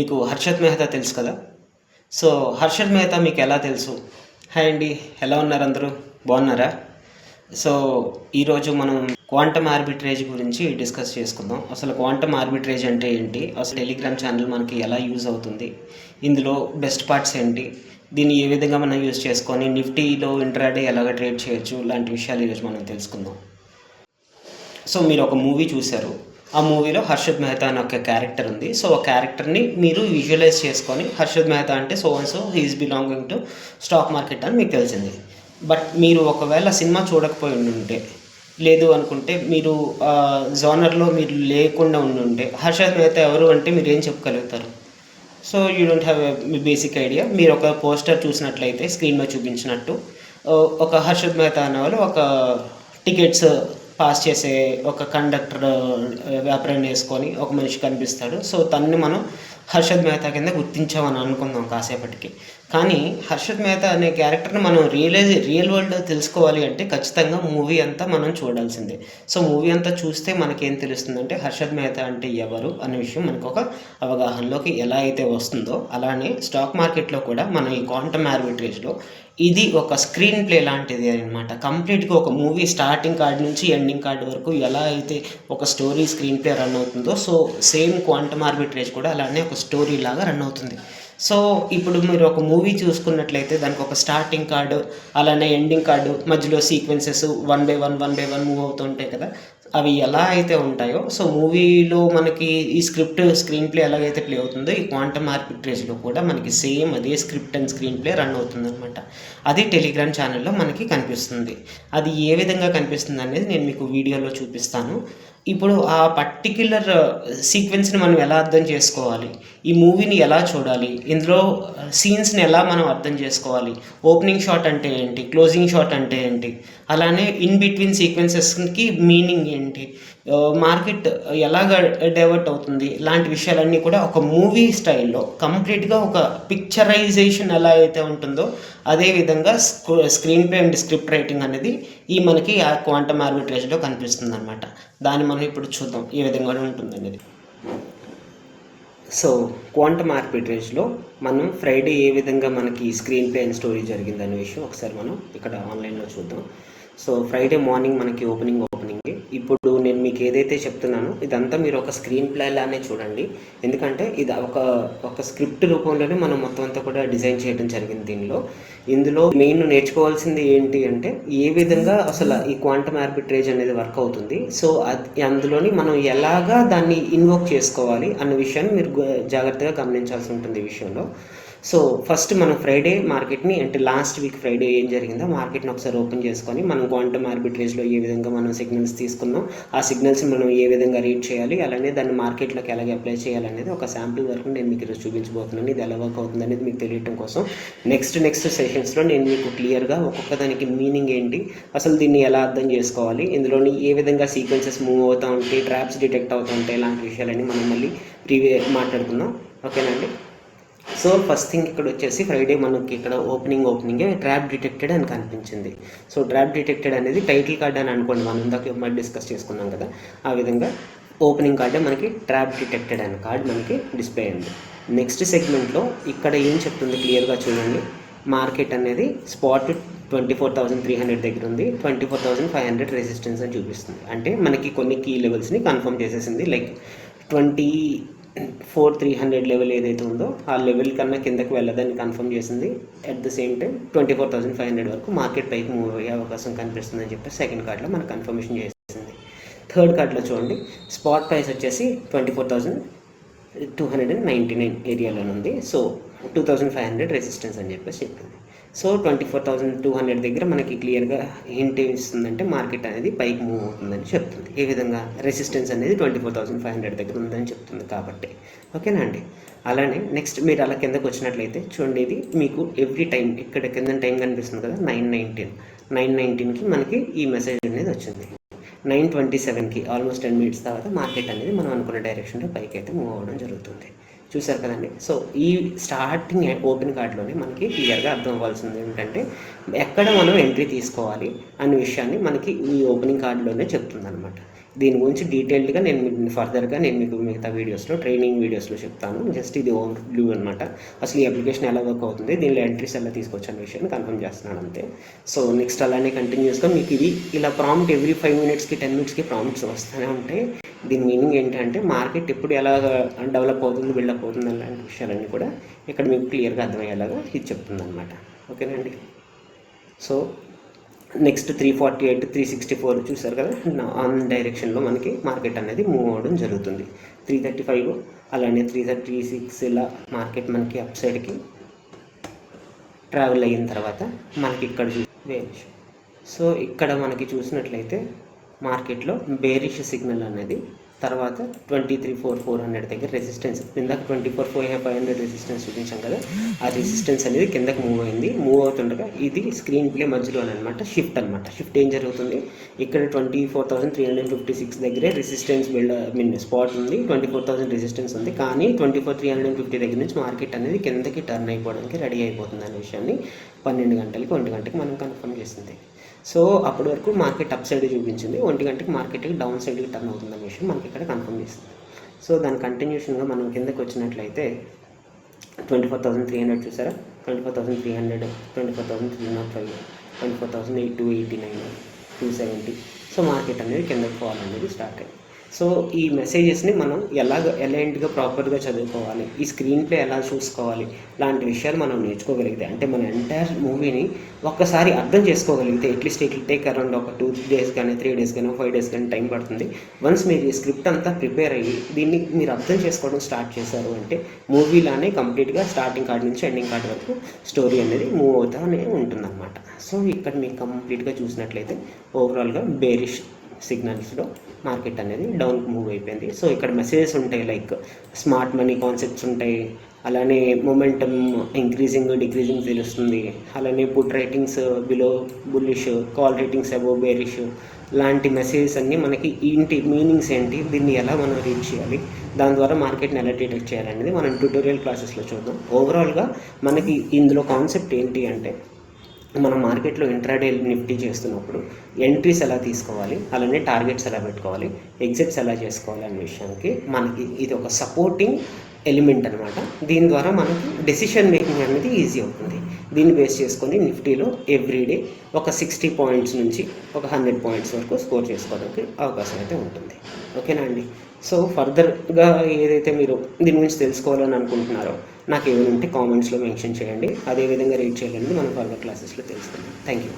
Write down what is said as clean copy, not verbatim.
మీకు హర్షద్ మెహతా తెలుసు కదా? సో హర్షద్ మెహతా మీకు ఎలా తెలుసు? హాయ్ అండి, ఎలా ఉన్నారు అందరూ? బాగున్నారా? సో ఈరోజు మనం క్వాంటమ్ ఆర్బిట్రేజ్ గురించి డిస్కస్ చేసుకుందాం. అసలు క్వాంటమ్ ఆర్బిట్రేజ్ అంటే ఏంటి, అసలు టెలిగ్రామ్ ఛానల్ మనకి ఎలా యూజ్ అవుతుంది, ఇందులో బెస్ట్ పార్ట్స్ ఏంటి, దీన్ని ఏ విధంగా మనం యూజ్ చేసుకొని నిఫ్టీలో ఇంట్రాడే ఎలాగ ట్రేడ్ చేయొచ్చు, ఇలాంటి విషయాలు ఈరోజు మనం తెలుసుకుందాం. సో మీరు ఒక మూవీ చూశారు, ఆ మూవీలో హర్షద్ మెహతా అనే ఒక క్యారెక్టర్ ఉంది. సో ఆ క్యారెక్టర్ని మీరు విజువలైజ్ చేసుకొని హర్షద్ మెహతా అంటే so and so he is belonging to stock market అని మీకు తెలిసింది. బట్ మీరు ఒకవేళ సినిమా చూడకపోయి ఉంటే, లేదు అనుకుంటే, మీరు జోనర్లో మీరు లేకుండా ఉండుంటే హర్షద్ మెహతా ఎవరు అంటే మీరు ఏం చెప్పగలుగుతారు? So you don't have a basic idea. మీరు ఒక పోస్టర్ చూసినట్లయితే స్క్రీన్లో చూపించినట్టు ఒక హర్షద్ మెహతా అనే వాళ్ళు ఒక టికెట్స్ పాస్ చేసే ఒక కండక్టర్ వ్యాపారాన్ని వేసుకొని ఒక మనిషి కనిపిస్తాడు. సో తనని మనం హర్షద్ మెహతా కింద గుర్తించామని అనుకుందాం కాసేపటికి. కానీ హర్షద్ మెహతా అనే క్యారెక్టర్ని మనం రియల్ వరల్డ్ తెలుసుకోవాలి అంటే ఖచ్చితంగా మూవీ అంతా మనం చూడాల్సిందే. సో మూవీ అంతా చూస్తే మనకేం తెలుస్తుందంటే హర్షద్ మెహతా అంటే ఎవరు అనే విషయం మనకు ఒక అవగాహనలోకి ఎలా అయితే వస్తుందో, అలానే స్టాక్ మార్కెట్లో కూడా మనం ఈ క్వాంటమ్ ఆర్బిట్రేజ్లో ఇది ఒక స్క్రీన్ ప్లే లాంటిది అనమాట. కంప్లీట్గా ఒక మూవీ స్టార్టింగ్ కార్డ్ నుంచి ఎండింగ్ కార్డ్ వరకు ఎలా అయితే ఒక స్టోరీ స్క్రీన్ ప్లే రన్ అవుతుందో, సో సేమ్ క్వాంటమ్ ఆర్బిట్రేజ్ కూడా అలానే ఒక స్టోరీ లాగా రన్ అవుతుంది. సో ఇప్పుడు మీరు ఒక మూవీ చూసుకున్నట్లయితే దానికి ఒక స్టార్టింగ్ కార్డు, అలానే ఎండింగ్ కార్డు, మధ్యలో sequences one by one move అవుతుంటాయి కదా. అవి ఎలా అయితే ఉంటాయో, సో మూవీలో మనకి ఈ స్క్రీన్ ప్లే ఎలాగైతే ప్లే అవుతుందో, ఈ క్వాంటమ్ ఆర్బిట్రేజ్లో కూడా మనకి సేమ్ అదే script and screen play run అవుతుంది అనమాట. అది టెలిగ్రామ్ ఛానల్లో మనకి కనిపిస్తుంది. అది ఏ విధంగా కనిపిస్తుంది అనేది నేను మీకు వీడియోలో చూపిస్తాను. ఇప్పుడు ఆ పర్టిక్యులర్ సీక్వెన్స్ని మనం ఎలా అర్థం చేసుకోవాలి, ఈ మూవీని ఎలా చూడాలి, ఇందులో సీన్స్ని ఎలా మనం అర్థం చేసుకోవాలి, ఓపెనింగ్ షాట్ అంటే ఏంటి, క్లోజింగ్ షాట్ అంటే ఏంటి, అలానే ఇన్ బిట్వీన్ సీక్వెన్సెస్కి మీనింగ్ ఏంటి, మార్కెట్ ఎలాగ డైవర్ట్ అవుతుంది, ఇలాంటి విషయాలన్నీ కూడా ఒక మూవీ స్టైల్లో కంప్లీట్గా ఒక పిక్చరైజేషన్ ఎలా అయితే ఉంటుందో అదేవిధంగా screen play and script writing అనేది ఈ మనకి ఆ క్వాంటమ్ ఆర్బిట్రేజ్లో కనిపిస్తుంది అనమాట. దాన్ని మనం ఇప్పుడు చూద్దాం ఏ విధంగా ఉంటుంది అనేది. సో క్వాంటమ్ ఆర్బిట్రేజ్లో మనం ఫ్రైడే ఏ విధంగా మనకి స్క్రీన్ ప్లే అండ్ స్టోరీ జరిగిందనే విషయం ఒకసారి మనం ఇక్కడ ఆన్లైన్లో చూద్దాం. సో ఫ్రైడే మార్నింగ్ మనకి ఓపెనింగ్. ఇప్పుడు నేను మీకు ఏదైతే చెప్తున్నానో ఇదంతా మీరు ఒక స్క్రీన్ ప్లే లానే చూడండి. ఎందుకంటే ఇది ఒక స్క్రిప్ట్ రూపంలోనే మనం మొత్తం అంతా కూడా డిజైన్ చేయడం జరిగింది. ఇందులో మెయిన్ నేర్చుకోవాల్సింది ఏంటి అంటే ఏ విధంగా అసలు ఈ క్వాంటమ్ ఆర్బిట్రేజ్ అనేది వర్క్ అవుతుంది, సో అందులోని మనం ఎలాగా దాన్ని ఇన్వోక్ చేసుకోవాలి అన్న విషయాన్ని మీరు జాగ్రత్తగా గమనించాల్సి ఉంటుంది ఈ విషయంలో. సో ఫస్ట్ మనం ఫ్రైడే మార్కెట్ని అంటే లాస్ట్ వీక్ ఫ్రైడే ఏం జరిగిందో మార్కెట్ని ఒకసారి ఓపెన్ చేసుకొని మనం క్వాంటమ్ ఆర్బిట్రేజ్లో ఏ విధంగా మనం సిగ్నల్స్ తీసుకున్నాం, ఆ సిగ్నల్స్ని మనం ఏ విధంగా రీడ్ చేయాలి, అలానే దాన్ని మార్కెట్లోకి ఎలాగ అప్లై చేయాలనేది ఒక శాంపుల్ వరకు నేను మీకు ఈరోజు చూపించబోతున్నాను. ఇది ఎలా వర్క్ అవుతుంది అనేది మీకు తెలియటం కోసం నెక్స్ట్ సెషన్స్లో నేను మీకు క్లియర్గా ఒక్కొక్క దానికి మీనింగ్ ఏంటి, అసలు దీన్ని ఎలా అర్థం చేసుకోవాలి, ఇందులోని ఏ విధంగా సీక్వెన్సెస్ మూవ్ అవుతూ ఉంటాయి, ట్రాప్స్ డిటెక్ట్ అవుతూ ఉంటాయి, ఇలాంటి విషయాలన్నీ మనం మళ్ళీ మాట్లాడుకుందాం. ఓకేనండి. సో ఫస్ట్ థింగ్ ఇక్కడ వచ్చేసి ఫ్రైడే మనకి ఇక్కడ ఓపెనింగే ట్రాప్ డిటెక్టెడ్ అని కనిపించింది. సో ట్రాప్ డిటెక్టెడ్ అనేది టైటిల్ కార్డ్ అని అనుకోండి, మనం ఇందాక మరి డిస్కస్ చేసుకున్నాం కదా, ఆ విధంగా ఓపెనింగ్ కార్డే మనకి ట్రాప్ డిటెక్టెడ్ అనే కార్డ్ మనకి డిస్ప్లే అయింది. నెక్స్ట్ సెగ్మెంట్లో ఇక్కడ ఏం చెప్తుంది క్లియర్గా చూడండి. మార్కెట్ అనేది స్పాట్ 24,300 దగ్గర ఉంది, 24,500 రెసిస్టెన్స్ అని చూపిస్తుంది. అంటే మనకి కొన్ని కీ లెవెల్స్ని కన్ఫర్మ్ చేసేసింది. లైక్ 24,300 లెవెల్ ఏదైతే ఉందో ఆ లెవెల్ కన్నా కిందకి వెళ్ళదని కన్ఫర్మ్ చేసింది. అట్ ద సేమ్ టైం 24,500 వరకు మార్కెట్ పైకి మూవ్ అయ్యే అవకాశం కనిపిస్తుందని చెప్పి సెకండ్ కార్డ్లో మనకు కన్ఫర్మేషన్ చేసింది. థర్డ్ కార్డ్లో చూడండి, స్పాట్ ప్రైస్ వచ్చేసి 24,299 ఏరియాలో ఉంది. సో 2,500 రెసిస్టెన్స్ అని చెప్పేసి చెప్పింది. సో 24,200 దగ్గర మనకి క్లియర్గా హింట్ ఇస్తుందంటే మార్కెట్ అనేది పైకి మూవ్ అవుతుందని చెప్తుంది. ఏ విధంగా రెసిస్టెన్స్ అనేది 24,500 దగ్గర ఉందని చెప్తుంది కాబట్టి. ఓకేనా అండి. అలానే నెక్స్ట్ మీరు అలా కిందకు వచ్చినట్లయితే చూడండి, ఇది మీకు ఎవ్రీ టైం ఇక్కడ కింద టైం కనిపిస్తుంది కదా, 9:19కి మనకి ఈ మెసేజ్ అనేది వచ్చింది. 9:27కి ఆల్మోస్ట్ 10 minutes తర్వాత మార్కెట్ అనేది మనం అనుకున్న డైరెక్షన్లో పైకి అయితే మూవ్ అవ్వడం జరుగుతుంది. చూసారు కదండి. సో ఈ స్టార్టింగ్ ఓపెన్ కార్డ్లోనే మనకి క్లియర్గా అర్థం అవ్వాల్సింది ఏంటంటే ఎక్కడ మనం ఎంట్రీ తీసుకోవాలి అనే విషయాన్ని మనకి ఈ ఓపెనింగ్ కార్డులోనే చెప్తుంది అనమాట. దీని గురించి డీటెయిల్డ్గా నేను మీకు మిగతా వీడియోస్లో ట్రైనింగ్ వీడియోస్లో చెప్తాను. జస్ట్ ఇది ఓవర్ వ్యూ అనమాట. అసలు ఈ అప్లికేషన్ ఎలా వర్క్ అవుతుంది, దీనిలో ఎంట్రీస్ ఎలా తీసుకొచ్చు అనే విషయాన్ని కన్ఫర్మ్ చేస్తున్నాను అంతే. సో నెక్స్ట్ అలానే కంటిన్యూస్గా మీకు ఇది ఇలా ప్రాంప్ట్ ఎవ్రీ 5 మినిట్స్కి 10 మినిట్స్కి ప్రాంప్ట్స్ వస్తూనే ఉంటాయి. దీని మీనింగ్ ఏంటంటే మార్కెట్ ఎప్పుడు ఎలా డెవలప్ అవుతుంది, బిల్డప్ అవుతుంది అలాంటి విషయాలన్నీ కూడా ఇక్కడ మీకు క్లియర్గా అర్థమయ్యేలాగా ఇది చెప్తుంది అనమాట. ఓకేనండి. సో నెక్స్ట్ 348 364 చూసారు కదా, ఆన్ డైరెక్షన్లో మనకి మార్కెట్ అనేది మూవ్ అవ్వడం జరుగుతుంది. 335 అలానే 336 ఇలా మార్కెట్ మనకి అప్ సైడ్కి ట్రావెల్ అయిన తర్వాత మనకి ఇక్కడ బేరిష్. సో ఇక్కడ మనకి చూసినట్లయితే మార్కెట్లో బేరిష్ సిగ్నల్ అనేది తర్వాత 23,400 దగ్గర రెసిస్టెన్స్, ఇందాక 24,500 రెసిస్టెన్స్ చూపించాం కదా, ఆ రెసిస్టెన్స్ అనేది కిందకి మూవ్ అవుతుండగా ఇది స్క్రీన్ ప్లే మధ్యలో అనమాట షిఫ్ట్ ఏం జరుగుతుంది, ఇక్కడ 24,356 దగ్గరే రెసిస్టెన్స్ స్పాట్ ఉంది, 24,000 రెసిస్టెన్స్ ఉంది. కానీ 24,350 దగ్గర నుంచి మార్కెట్ అనేది కిందకి టర్న్ అయిపోవడానికి రెడీ అయిపోతుంది అనే విషయాన్ని 12 గంటలకి 1 గంటకి మనం కన్ఫర్మ్ చేసింది. సో అప్పటి వరకు మార్కెట్ అప్ సైడ్ చూపించింది, 1 గంటకి మార్కెట్కి డౌన్ సైడ్కి టర్న్ అవుతుందనే విషయం మనకి ఇక్కడ కన్ఫర్మ్ చేస్తుంది. సో దాని కంటిన్యూషన్గా మనం కిందకి వచ్చినట్లయితే 24,300 చూసారా, 24,300, 24,305, 24,889, 270. సో మార్కెట్ అనేది కిందకి పోవాలి అనేది స్టార్ట్ అయింది. సో ఈ మెసేజెస్ని మనం ఎలాంటిగా ప్రాపర్గా చదువుకోవాలి, ఈ స్క్రీన్ ప్లే ఎలా చూసుకోవాలి, లాంటి విషయాలు మనం నేర్చుకోగలిగితే, అంటే మన ఎంటైర్ మూవీని ఒక్కసారి అర్థం చేసుకోగలిగితే at least it will take around ఒక 2 days కానీ 3 days కానీ 5 days కానీ టైం పడుతుంది. వన్స్ మీరు ఈ స్క్రిప్ట్ అంతా ప్రిపేర్ అయ్యి దీన్ని మీరు అర్థం చేసుకోవడం స్టార్ట్ చేశారు అంటే మూవీలానే కంప్లీట్గా స్టార్టింగ్ కార్డ్ నుంచి ఎండింగ్ కార్డ్ వరకు స్టోరీ అనేది మూవ్ అవుతానే ఉంటుందన్నమాట. సో ఇక్కడ మీరు కంప్లీట్గా చూసినట్లయితే ఓవరాల్గా బేరిష్ సిగ్నల్స్లో మార్కెట్ అనేది డౌన్కి మూవ్ అయిపోయింది. సో ఇక్కడ మెసేజెస్ ఉంటాయి, లైక్ స్మార్ట్ మనీ కాన్సెప్ట్స్ ఉంటాయి, అలానే మొమెంటమ్ ఇంక్రీజింగ్ డిక్రీజింగ్ తెలుస్తుంది, అలానే put ratings below bullish, call ratings above bearish లాంటి మెసేజెస్ అన్నీ మనకి ఏంటి మీనింగ్స్ ఏంటి, దీన్ని ఎలా మనం రీడ్ చేయాలి, దాని ద్వారా మార్కెట్ని ఎలా డిటెక్ట్ చేయాలనేది మనం ట్యూటోరియల్ క్లాసెస్లో చూద్దాం. ఓవరాల్గా మనకి ఇందులో కాన్సెప్ట్ ఏంటి అంటే మనం మార్కెట్లో ఇంట్రాడే నిఫ్టీ చేస్తున్నప్పుడు ఎంట్రీస్ ఎలా తీసుకోవాలి, అలానే టార్గెట్స్ ఎలా పెట్టుకోవాలి, ఎగ్జిట్స్ ఎలా చేసుకోవాలి అనే విషయానికి మనకి ఇది ఒక సపోర్టింగ్ ఎలిమెంట్ అనమాట. దీని ద్వారా మనకి డెసిషన్ మేకింగ్ అనేది ఈజీ అవుతుంది. దీన్ని బేస్ చేసుకొని నిఫ్టీలో ఎవ్రీడే ఒక 60 పాయింట్స్ నుంచి ఒక 100 పాయింట్స్ వరకు స్కోర్ చేసుకోవడానికి అవకాశం అయితే ఉంటుంది. ఓకేనా అండి. సో ఫర్దర్గా ఏదైతే మీరు దీని గురించి తెలుసుకోవాలని అనుకుంటున్నారో నాకు ఏమైనా ఉంటే కామెంట్స్లో మెన్షన్ చేయండి. అదేవిధంగా రీడ్ చేయాలని మనం ఫర్దర్ క్లాసెస్లో తెలుసుకుందాం. Thank you.